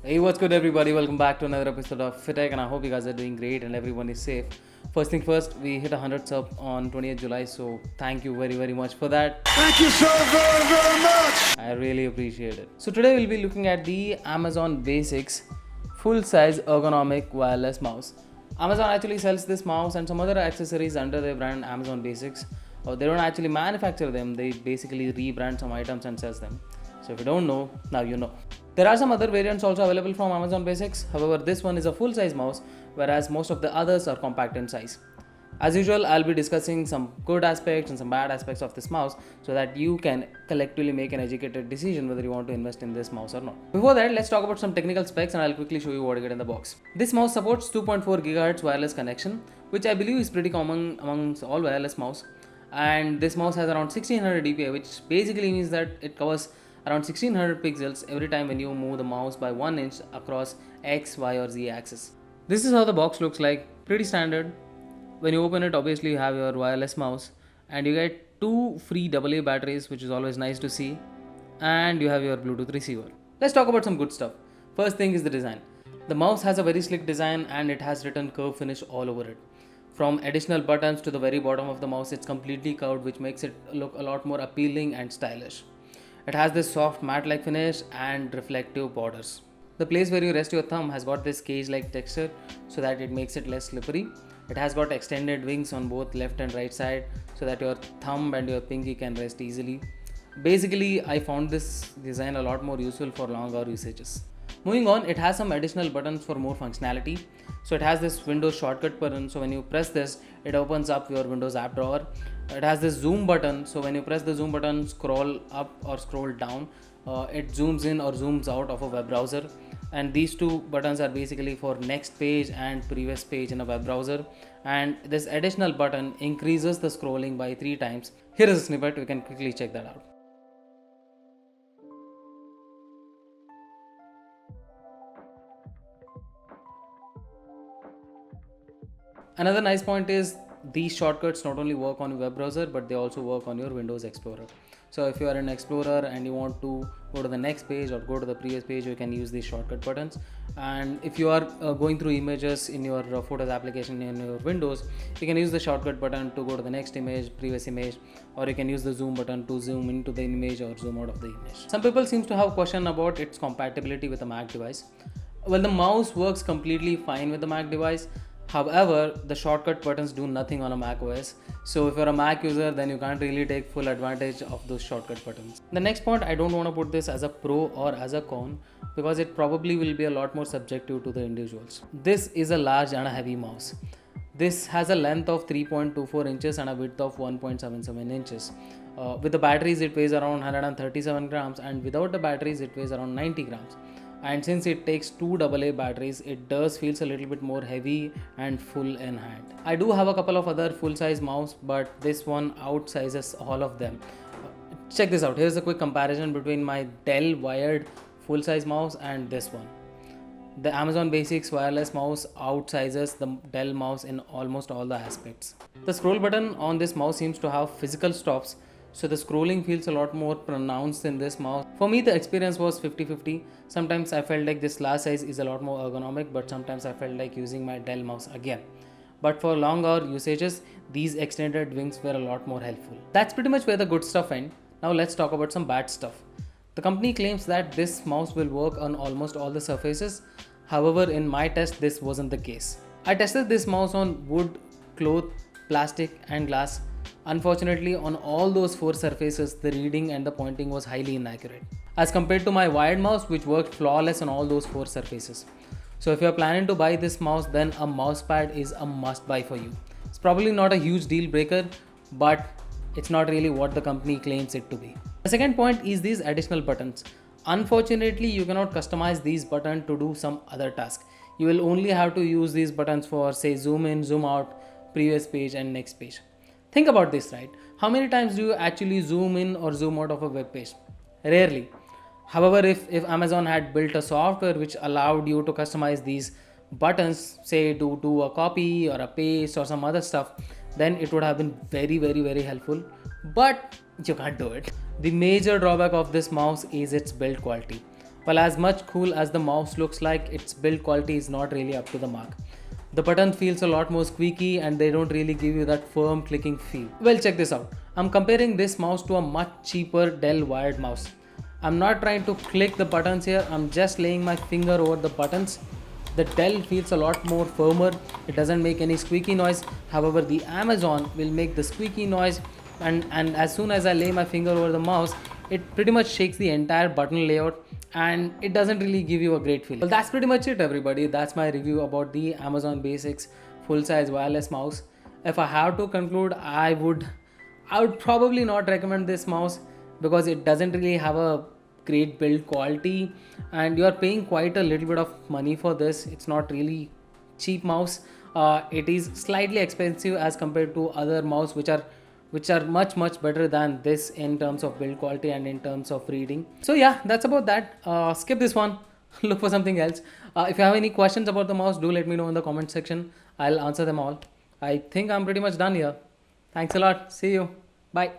Hey, what's good, everybody? Welcome back to another episode of FitTech, and I hope you guys are doing great and everyone is safe. First thing first, we hit 100 sub on 20th July, so thank you very, very much for that. Thank you so very, very much. I really appreciate it. So today we'll be looking at the Amazon Basics full-size ergonomic wireless mouse. Amazon actually sells this mouse and some other accessories under their brand Amazon Basics. They don't actually manufacture them; they basically rebrand some items and sells them. So if you don't know, now you know. There are some other variants also available from Amazon Basics. However, this one is a full-size mouse, whereas most of the others are compact in size. As usual, I'll be discussing some good aspects and some bad aspects of this mouse so that you can collectively make an educated decision whether you want to invest in this mouse or not. Before that, let's talk about some technical specs and I'll quickly show you what you get in the box. This mouse supports 2.4 GHz wireless connection, which I believe is pretty common amongst all wireless mouse. And this mouse has around 1600 dpi, which basically means that it covers around 1600 pixels every time when you move the mouse by 1 inch across X, Y or Z axis. This is how the box looks like, pretty standard. When you open it, obviously you have your wireless mouse and you get 2 free AA batteries, which is always nice to see, and you have your Bluetooth receiver. Let's talk about some good stuff. First thing is the design. The mouse has a very slick design and it has written curve finish all over it. From additional buttons to the very bottom of the mouse, it's completely curved, which makes it look a lot more appealing and stylish. It has this soft matte-like finish and reflective borders. The place where you rest your thumb has got this cage-like texture so that it makes it less slippery. It has got extended wings on both left and right side so that your thumb and your pinky can rest easily. Basically, I found this design a lot more useful for long hour usages. Moving on, it has some additional buttons for more functionality. So it has this Windows shortcut button, so when you press this, it opens up your Windows app drawer. It has this zoom button, so when you press the zoom button, scroll up or scroll down, it zooms in or zooms out of a web browser. And these two buttons are basically for next page and previous page in a web browser. And this additional button increases the scrolling by 3 times. Here is a snippet, we can quickly check that out. Another nice point is these shortcuts not only work on your web browser, but they also work on your Windows Explorer. So if you are in Explorer and you want to go to the next page or go to the previous page, you can use these shortcut buttons. And if you are going through images in your Photos application in your Windows, you can use the shortcut button to go to the next image, previous image, or you can use the zoom button to zoom into the image or zoom out of the image. Some people seem to have a question about its compatibility with a Mac device. Well, the mouse works completely fine with the Mac device. However, the shortcut buttons do nothing on a Mac OS. So if you're a Mac user, then you can't really take full advantage of those shortcut buttons. The next point, I don't want to put this as a pro or as a con because it probably will be a lot more subjective to the individuals. This is a large and a heavy mouse. This has a length of 3.24 inches and a width of 1.77 inches. With the batteries, it weighs around 137 grams, and without the batteries, it weighs around 90 grams. And since it takes 2 AA batteries, it does feels a little bit more heavy and full in hand. I do have a couple of other full-size mouse, but this one outsizes all of them. Check this out. Here's a quick comparison between my Dell wired full-size mouse and this one. The Amazon Basics wireless mouse outsizes the Dell mouse in almost all the aspects. The scroll button on this mouse seems to have physical stops, so the scrolling feels a lot more pronounced in this mouse. For me, the experience was 50-50. Sometimes I felt like this large size is a lot more ergonomic, but sometimes I felt like using my Dell mouse again. But for long hour usages, these extended wings were a lot more helpful. That's pretty much where the good stuff ends. Now let's talk about some bad stuff. The company claims that this mouse will work on almost all the surfaces. However, in my test, this wasn't the case. I tested this mouse on wood, cloth, plastic, and glass. Unfortunately, on all those four surfaces, the reading and the pointing was highly inaccurate, as compared to my wired mouse, which worked flawless on all those four surfaces. So, if you're planning to buy this mouse, then a mouse pad is a must buy for you. It's probably not a huge deal breaker, but it's not really what the company claims it to be. The second point is these additional buttons. Unfortunately, you cannot customize these buttons to do some other task. You will only have to use these buttons for, say, zoom in, zoom out, previous page, and next page. Think about this, right? How many times do you actually zoom in or zoom out of a web page? Rarely. However, if Amazon had built a software which allowed you to customize these buttons, say to do a copy or a paste or some other stuff, then it would have been very helpful. But you can't do it. The major drawback of this mouse is its build quality. Well, as much cool as the mouse looks like, its build quality is not really up to the mark. The button feels a lot more squeaky and they don't really give you that firm clicking feel. Well, check this out. I'm comparing this mouse to a much cheaper Dell wired mouse. I'm not trying to click the buttons here, I'm just laying my finger over the buttons. The Dell feels a lot more firmer, it doesn't make any squeaky noise. However, the Amazon will make the squeaky noise, and as soon as I lay my finger over the mouse, it pretty much shakes the entire button layout and it doesn't really give you a great feeling. Well, that's pretty much it, everybody. That's my review about the Amazon Basics full-size wireless mouse. If I have to conclude, I would probably not recommend this mouse because it doesn't really have a great build quality and you are paying quite a little bit of money for this. It's not really cheap mouse. It is slightly expensive as compared to other mouse which are much better than this in terms of build quality and in terms of reading. So yeah, that's about that. Skip this one. Look for something else. If you have any questions about the mouse, do let me know in the comment section. I'll answer them all. I think I'm pretty much done here. Thanks a lot. See you. Bye.